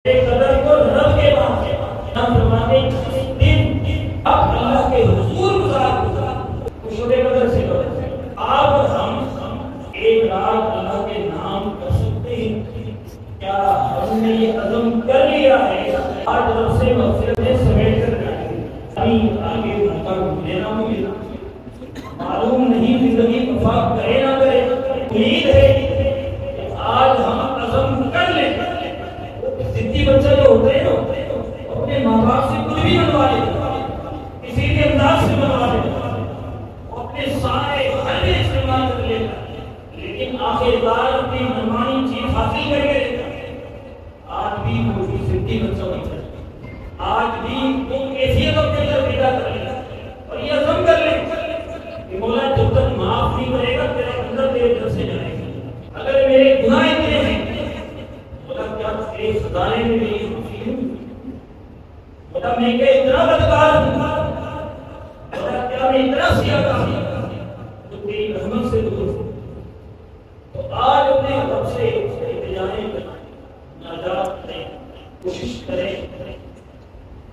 कदर को रब के बाद हम फरमाते हैं दिन अब अल्लाह के हुजूर गुजार शुक्र कदर से करो। अब हम एक रात अल्लाह के नाम कर सकते हैं। क्या हमने ये अज़म कर लिया है आज रब से मग़फ़िरत समेट कर जाएंगे आगे लेना मिलेगा मालूम नहीं जिंदगी वफा करे ना करे। उम्मीद है कि आज हम अज़म कर लें। जिद्दी बच्चा जो होते हैं अपने माँ बाप से कुछ भी बनवा ले किसी भी अंदाज से बनवा ले अपने सारे हर में इस्तेमाल कर लेगा लेकिन आखिरकार अपनी मनमानी चीज हासिल करके आज भी कोई जिद्दी बच्चा नहीं करता। आज भी वो कैफियत अपने अंदर पैदा कर लेगा और ये अज़म कर ले कि मौला जब तक माफ नहीं करेगा तेरे अंदर तेरे दिल से जाएगा। अगर मेरे गुनाह इतने हैं खुदाने में मेरी खुशी हूँ बता मैं क्या इतना बदकार हूँ बता क्या मैं इतना सियाकार हूँ तो तेरी रहमत से दूर हूँ। तो आज अपने रब से इल्तिजाएं नाजात करें कोशिश करें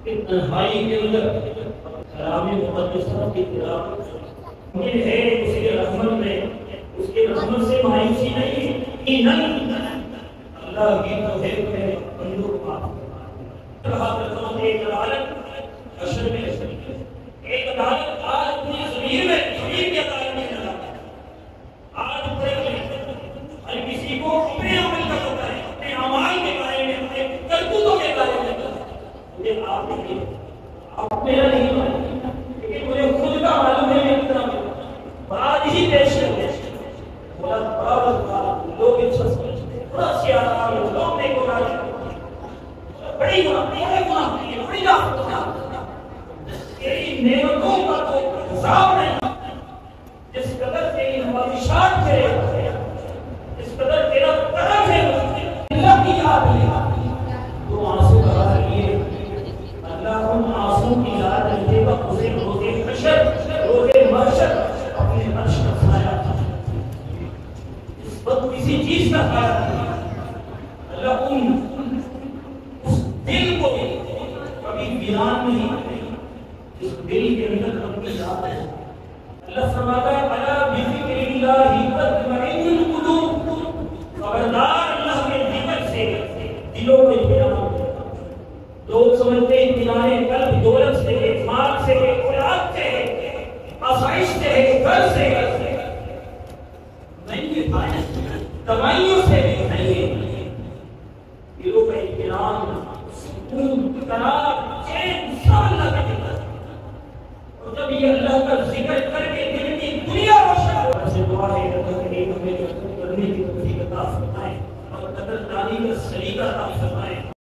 कि तन्हाई के अंदर कलाम मुक़द्दस की तिलावत मुमकिन है उसके रहमत में उसके रहमत से मायूसी नहीं अल्लाह की तो है बंदों को एक अदालत अशर में एक अदालत आज अपनी ज़मीर की अदालत में चला आज हर किसी को अपने अमल का पता है अपने अमाल के बारे में अपने करतूतों के बारे में मुझे आप नहीं आप मेरा नहीं लेकिन मुझे खुद का मालूम है मैं कितना आज ही पेश लोग थोड़ा सियारा लोग नहीं बोला बड़ी बड़ी तेरी नेमतों का तो हिसाब नहीं जिस कदर तेरी हमारी शान करे इस कदर तेरा करम है अल्लाह की याद है तो आंसू बहा लिए अल्लाह उन आंसू की याद रखेगा उसे रोज़े हशर रोज़े महशर अपने अर्श का साया इस वक्त किसी चीज का साया अल्लाह उस दिल को कभी वीरान नहीं इस दिल के अंदर अपनी याद है। अल्लाह फरमाता है अला बिज़िक्रिल्लाहि तत्मइन्नुल कुलूब खबरदार अल्लाह के जिक्र से दिलों को इत्मीनान होता है। लोग समझते हैं इत्मीनान कल्ब दौलत से है माल से है औलाद से है आसाइश से है घर से नहीं ये दवाइयों से नहीं है दिलों का इत्मीनान सुकून करार चैन सब अल्लाह का जिक्र और जब ये अल्लाह का जिक्र करके दिल की दुनिया रोशन हो से दुआ है अल्लाह के हमें करने की तौफीक अता फरमाए और कदरदानी का सलीका अता फरमाए।